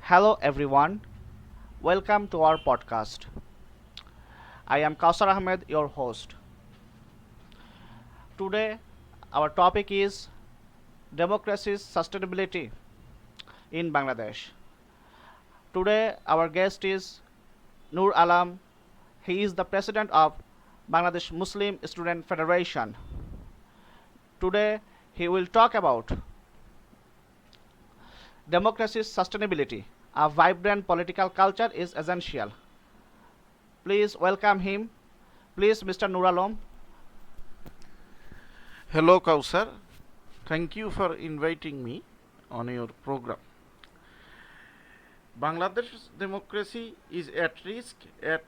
Hello everyone, welcome to our podcast. I am Kausar Ahmed, your host. Today, our topic is democracy's sustainability in Bangladesh. Today, our guest is Nur Alam. He is the president of Bangladesh Muslim Student Federation. Today, he will talk about democracy's sustainability. A vibrant political culture is essential. Please welcome him. Please, Mr. Nur Alam. Hello, Kausar. Thank you for inviting me on your program. Bangladesh's democracy is at risk as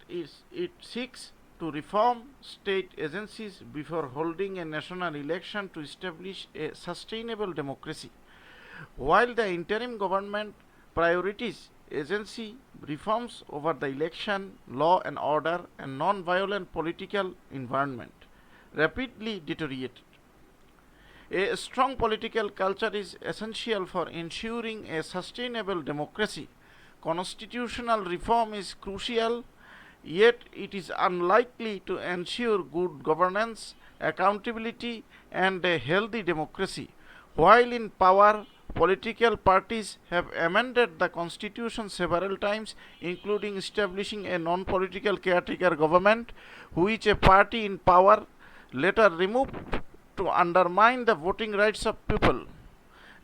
it seeks to reform state agencies before holding a national election to establish a sustainable democracy. While the interim government priorities agency reforms over the election, law and order, and non-violent political environment rapidly deteriorated. A strong political culture is essential for ensuring a sustainable democracy. Constitutional reform is crucial, yet it is unlikely to ensure good governance, accountability, and a healthy democracy. While in power, political parties have amended the constitution several times, including establishing a non-political caretaker government, which a party in power later removed to undermine the voting rights of people.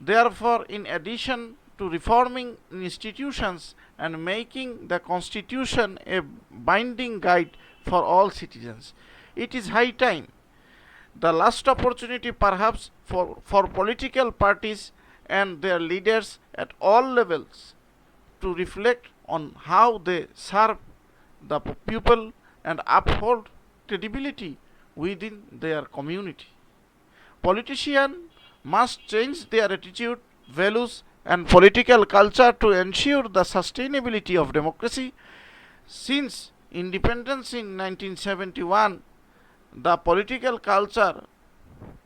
Therefore, in addition to reforming institutions and making the Constitution a binding guide for all citizens, it is high time, the last opportunity perhaps for political parties and their leaders at all levels to reflect on how they serve the people and uphold credibility within their community. Politicians must change their attitude, values, and political culture to ensure the sustainability of democracy. Since independence in 1971, the political culture,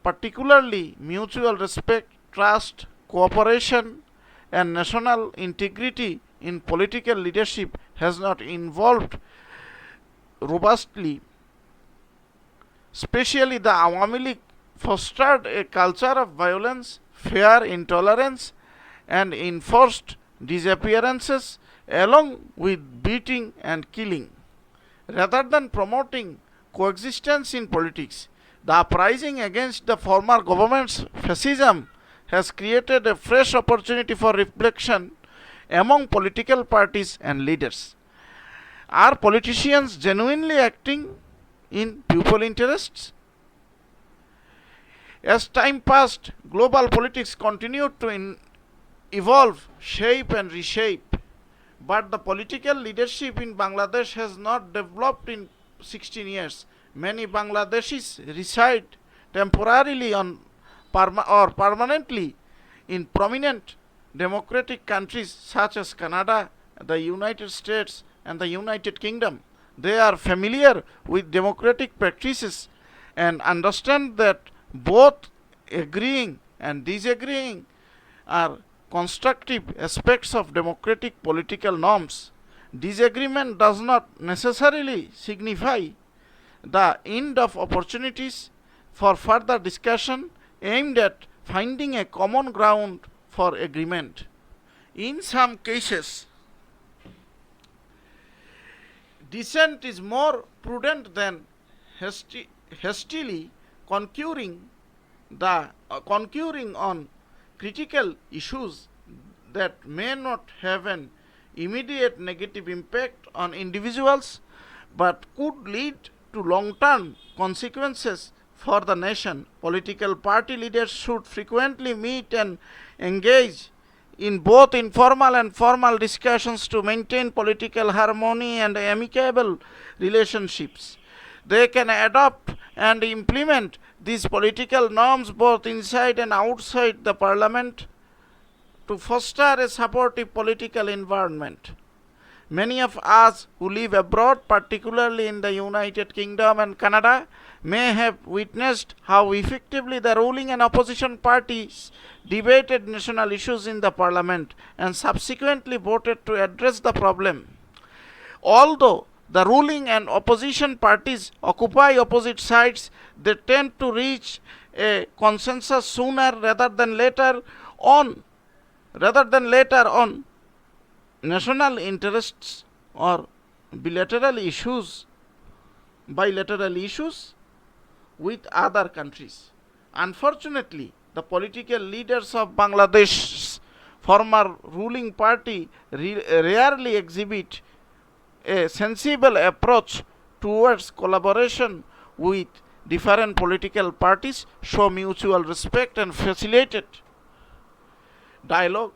particularly mutual respect, trust, cooperation, and national integrity in political leadership, has not evolved robustly. Especially the Awami League fostered a culture of violence, fear, intolerance, and enforced disappearances along with beating and killing. Rather than promoting coexistence in politics, the uprising against the former government's fascism has created a fresh opportunity for reflection among political parties and leaders. Are politicians genuinely acting in people interests? As time passed, global politics continued to evolve, shape, and reshape. But the political leadership in Bangladesh has not developed in 16 years. Many Bangladeshis reside temporarily or permanently in prominent democratic countries such as Canada, the United States, and the United Kingdom. They are familiar with democratic practices and understand that both agreeing and disagreeing are constructive aspects of democratic political norms. Disagreement does not necessarily signify the end of opportunities for further discussion aimed at finding a common ground for agreement. In some cases, dissent is more prudent than hastily concurring on critical issues that may not have an immediate negative impact on individuals but could lead to long-term consequences for the nation. Political party leaders should frequently meet and engage in both informal and formal discussions to maintain political harmony and amicable relationships. They can adopt and implement these political norms both inside and outside the parliament to foster a supportive political environment. Many of us who live abroad, particularly in the United Kingdom and Canada, may have witnessed how effectively the ruling and opposition parties debated national issues in the parliament and subsequently voted to address the problem. Although the ruling and opposition parties occupy opposite sides, they tend to reach a consensus sooner on rather than later on national interests or bilateral issues bilateral issues with other countries. Unfortunately, the political leaders of Bangladesh's former ruling party rarely exhibit a sensible approach towards collaboration with different political parties, show mutual respect, and facilitate dialogues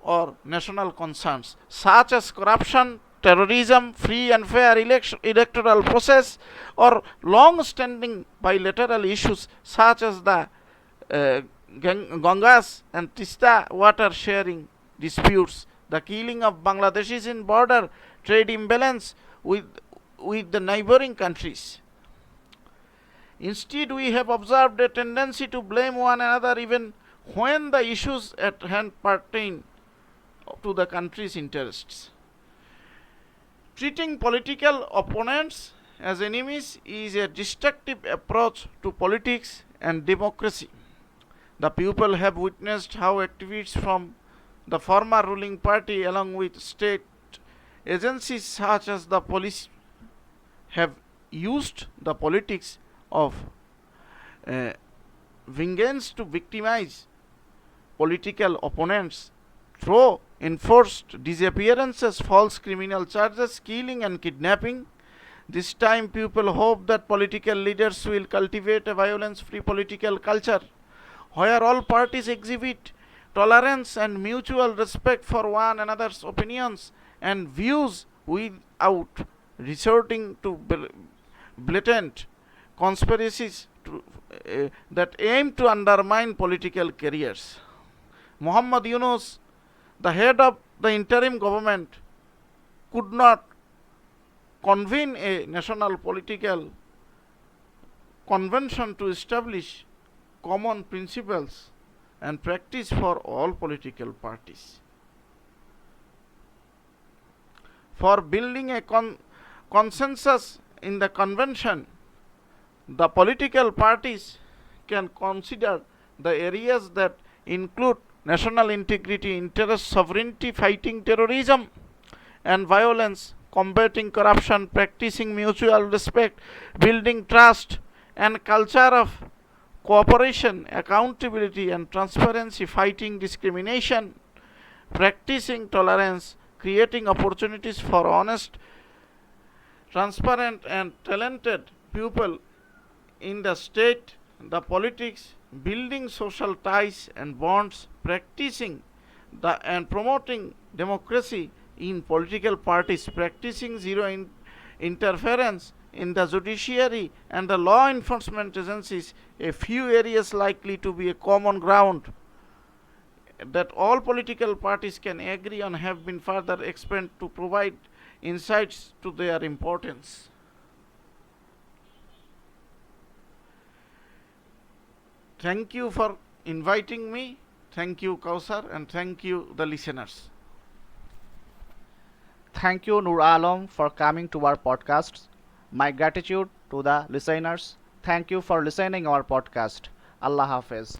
or national concerns such as corruption, terrorism, free and fair electoral process, or long-standing bilateral issues such as the Gangas and Tista water sharing disputes, the killing of Bangladeshis in border trade imbalance with the neighboring countries. Instead, we have observed a tendency to blame one another even when the issues at hand pertain to the country's interests. Treating political opponents as enemies is a destructive approach to politics and democracy. The people have witnessed how activists from the former ruling party, along with state agencies such as the police, have used the politics of vengeance to victimize political opponents through enforced disappearances, false criminal charges, killing, and kidnapping. This time, people hope that political leaders will cultivate a violence free political culture where all parties exhibit tolerance and mutual respect for one another's opinions and views without resorting to blatant conspiracies that aim to undermine political careers. Muhammad Yunus, the head of the interim government, could not convene a national political convention to establish common principles and practice for all political parties. For building a consensus in the convention, the political parties can consider the areas that include national integrity, interest, sovereignty, fighting terrorism and violence, combating corruption, practicing mutual respect, building trust and culture of cooperation, accountability and transparency, fighting discrimination, practicing tolerance, creating opportunities for honest, transparent and talented people in the state, the politics, building social ties and bonds, practicing and promoting democracy in political parties, practicing zero interference in the judiciary and the law enforcement agencies, a few areas likely to be a common ground that all political parties can agree on have been further expanded to provide insights to their importance. Thank you for inviting me. Thank you, Kausar, and thank you, the listeners. Thank you, Nur Alam, for coming to our podcast. My gratitude to the listeners. Thank you for listening our podcast. Allah Hafiz.